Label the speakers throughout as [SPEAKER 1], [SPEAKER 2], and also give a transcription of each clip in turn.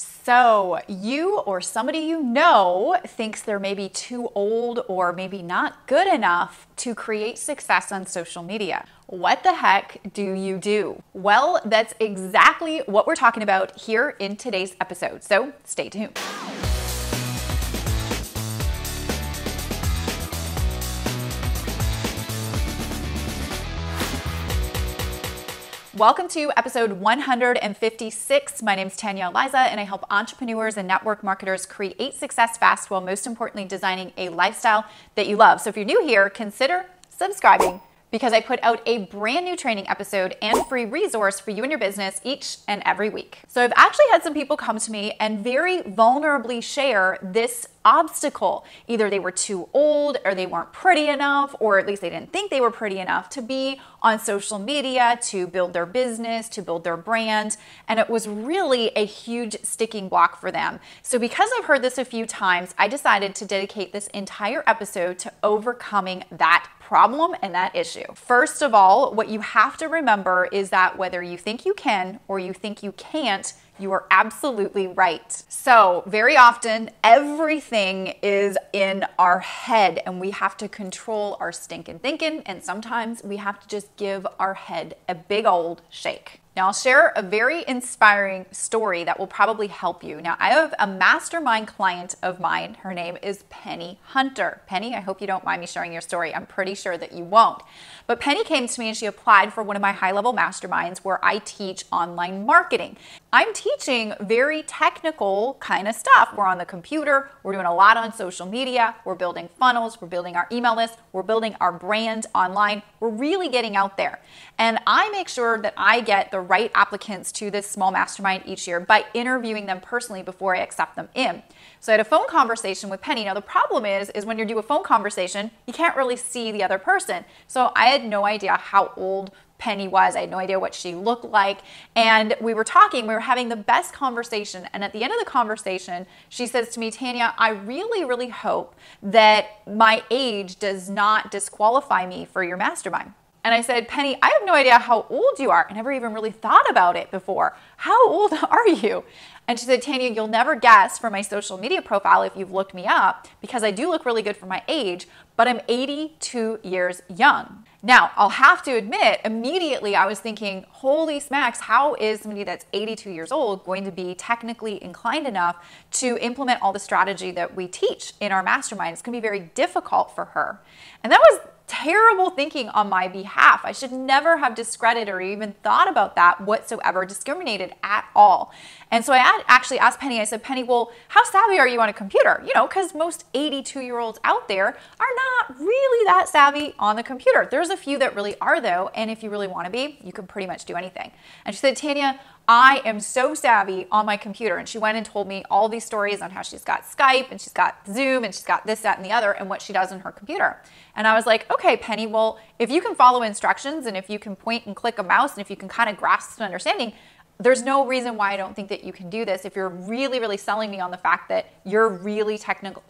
[SPEAKER 1] So you or somebody you know thinks they're maybe too old or maybe not good enough to create success on social media. What the heck do you do? Well, that's exactly what we're talking about here in today's episode. So stay tuned. Welcome to episode 156. My name is Tanya, Aliza, and I help entrepreneurs and network marketers create success fast while most importantly designing a lifestyle that you love. So if you're new here, consider subscribing because I put out a brand new training episode and free resource for you and your business each and every week. So I've actually had some people come to me and very vulnerably share this obstacle. Either they were too old or they weren't pretty enough, or at least they didn't think they were pretty enough to be on social media, to build their business, to build their brand. And it was really a huge sticking block for them. So because I've heard this a few times, I decided to dedicate this entire episode to overcoming that problem and that issue. First of all, what you have to remember is that whether you think you can or you think you can't, you are absolutely right. So very often, everything is in our head and we have to control our stinking thinking, and sometimes we have to just give our head a big old shake. Now, I'll share a very inspiring story that will probably help you. Now, I have a mastermind client of mine. Her name is Penny Hunter. Penny, I hope you don't mind me sharing your story. I'm pretty sure that you won't. But Penny came to me and she applied for one of my high-level masterminds where I teach online marketing. I'm teaching very technical kind of stuff. We're on the computer. We're doing a lot on social media. We're building funnels. We're building our email list. We're building our brand online. We're really getting out there. And I make sure that I get the right applicants to this small mastermind each year by interviewing them personally before I accept them in. So I had a phone conversation with Penny. Now the problem is when you do a phone conversation, you can't really see the other person. So I had no idea how old Penny was. I had no idea what she looked like. And we were talking, we were having the best conversation. And at the end of the conversation, she says to me, Tanya, I really, really hope that my age does not disqualify me for your mastermind. And I said, Penny, I have no idea how old you are. I never even really thought about it before. How old are you? And she said, Tanya, you'll never guess from my social media profile if you've looked me up, because I do look really good for my age, but I'm 82 years young. Now, I'll have to admit, immediately I was thinking, holy smacks, how is somebody that's 82 years old going to be technically inclined enough to implement all the strategy that we teach in our mastermind? It's going to be very difficult for her. And that was terrible thinking on my behalf. I should never have discredited or even thought about that whatsoever, discriminated at all. And so I actually asked Penny, I said, Penny, well, how savvy are you on a computer? You know, because most 82-year-olds out there are not really that savvy on the computer. There's a few that really are though, and if you really want to be, you can pretty much do anything. And she said, Tanya, I am so savvy on my computer. And she went and told me all these stories on how she's got Skype and she's got Zoom and she's got this, that, and the other, and what she does on her computer. And I was like, okay, Penny, well, if you can follow instructions and if you can point and click a mouse and if you can kind of grasp an understanding, there's no reason why I don't think that you can do this if you're really, really selling me on the fact that you're really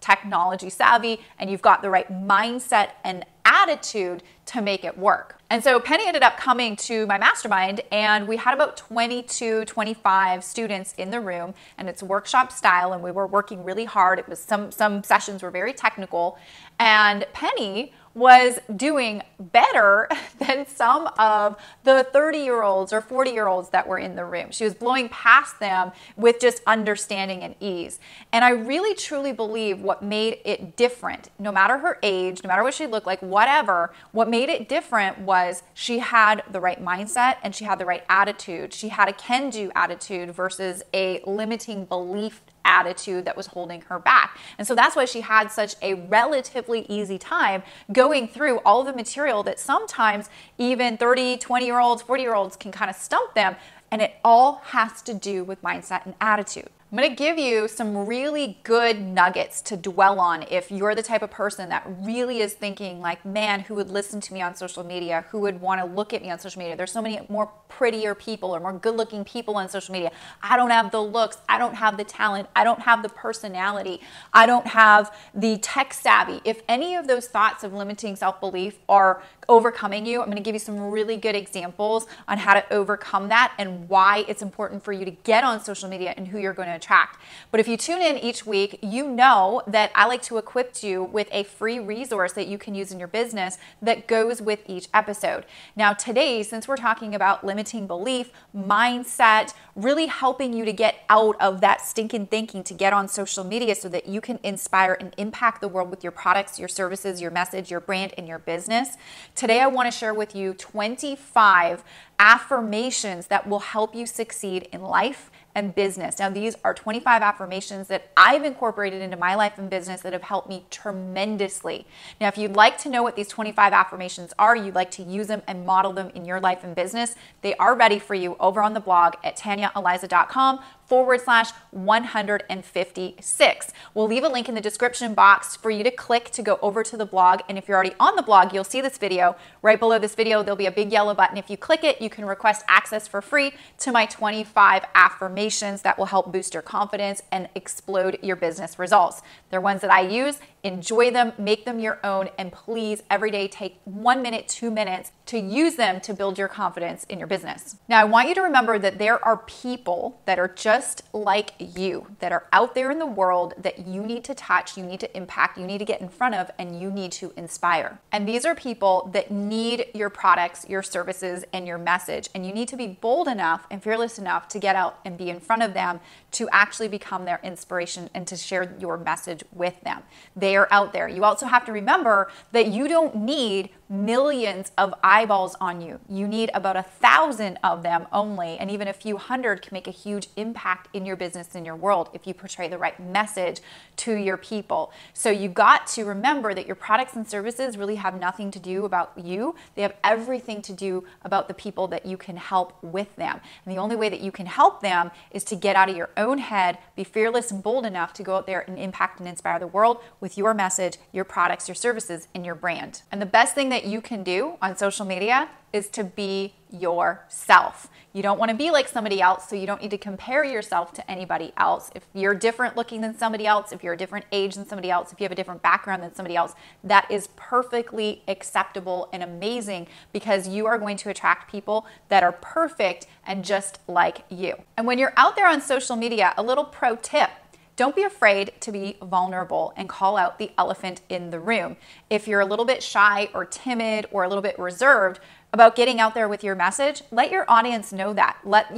[SPEAKER 1] technology savvy and you've got the right mindset and attitude to make it work. And so Penny ended up coming to my mastermind and we had about 22, 25 students in the room, and it's workshop style and we were working really hard. It was some sessions were very technical, and Penny was doing better than some of the 30-year-olds or 40-year-olds that were in the room. She was blowing past them with just understanding and ease. And I really truly believe what made it different, no matter her age, no matter what she looked like, whatever, what made it different was she had the right mindset and she had the right attitude. She had a can-do attitude versus a limiting belief attitude that was holding her back. And so that's why she had such a relatively easy time going through all of the material that sometimes even 30, 20-year-olds, 40-year-olds can kind of stump them. And it all has to do with mindset and attitude. I'm going to give you some really good nuggets to dwell on if you're the type of person that really is thinking like, man, who would listen to me on social media? Who would want to look at me on social media? There's so many more prettier people or more good-looking people on social media. I don't have the looks. I don't have the talent. I don't have the personality. I don't have the tech savvy. If any of those thoughts of limiting self-belief are overcoming you, I'm going to give you some really good examples on how to overcome that and why it's important for you to get on social media and who you're going to attract. But if you tune in each week, you know that I like to equip you with a free resource that you can use in your business that goes with each episode. Now today, since we're talking about limiting belief, mindset, really helping you to get out of that stinking thinking to get on social media so that you can inspire and impact the world with your products, your services, your message, your brand, and your business. Today, I want to share with you 25 affirmations that will help you succeed in life and business. Now, these are 25 affirmations that I've incorporated into my life and business that have helped me tremendously. Now, if you'd like to know what these 25 affirmations are, you'd like to use them and model them in your life and business, they are ready for you over on the blog at tanyaaliza.com/156. We'll leave a link in the description box for you to click to go over to the blog. And if you're already on the blog, you'll see this video. Right below this video, there'll be a big yellow button. If you click it, you can request access for free to my 25 affirmations that will help boost your confidence and explode your business results. They're ones that I use. Enjoy them, make them your own, and please every day take 1 minute, 2 minutes to use them to build your confidence in your business. Now, I want you to remember that there are people that are just like you, that are out there in the world that you need to touch, you need to impact, you need to get in front of, and you need to inspire. And these are people that need your products, your services, and your message. And you need to be bold enough and fearless enough to get out and be in front of them to actually become their inspiration and to share your message with them. They are out there. You also have to remember that you don't need millions of eyeballs on you. You need about 1,000 of them only, and even a few hundred can make a huge impact in your business, in your world, if you portray the right message to your people. So you got to remember that your products and services really have nothing to do about you. They have everything to do about the people that you can help with them. And the only way that you can help them is to get out of your own head, be fearless and bold enough to go out there and impact and inspire the world with your message, your products, your services, and your brand. And the best thing that you can do on social media is to be yourself. You don't want to be like somebody else, so you don't need to compare yourself to anybody else. If you're different looking than somebody else, if you're a different age than somebody else, if you have a different background than somebody else, that is perfectly acceptable and amazing, because you are going to attract people that are perfect and just like you. And when you're out there on social media, a little pro tip: don't be afraid to be vulnerable and call out the elephant in the room. If you're a little bit shy or timid or a little bit reserved about getting out there with your message, let your audience know that. Let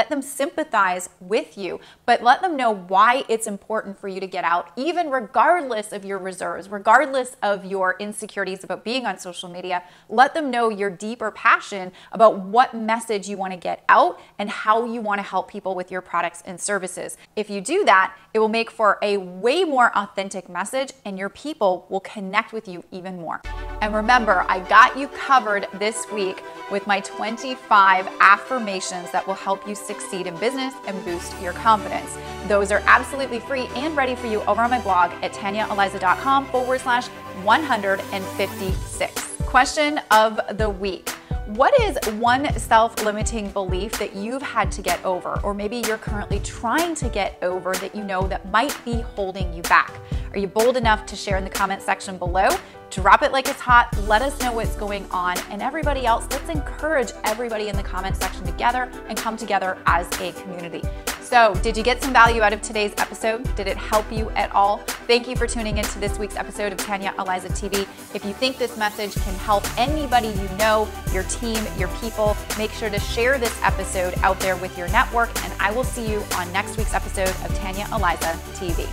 [SPEAKER 1] them sympathize with you, but let them know why it's important for you to get out, even regardless of your reserves, regardless of your insecurities about being on social media. Let them know your deeper passion about what message you want to get out and how you want to help people with your products and services. If you do that, it will make for a way more authentic message, and your people will connect with you even more. And remember, I got you covered this week with my 25 affirmations that will help you succeed in business and boost your confidence. Those are absolutely free and ready for you over on my blog at tanyaaliza.com/156. Question of the week: what is one self-limiting belief that you've had to get over, or maybe you're currently trying to get over, that you know that might be holding you back? Are you bold enough to share in the comment section below? Drop it like it's hot. Let us know what's going on. And everybody else, let's encourage everybody in the comment section together and come together as a community. So, did you get some value out of today's episode? Did it help you at all? Thank you for tuning into this week's episode of Tanya Aliza TV. If you think this message can help anybody you know, your team, your people, make sure to share this episode out there with your network, and I will see you on next week's episode of Tanya Aliza TV.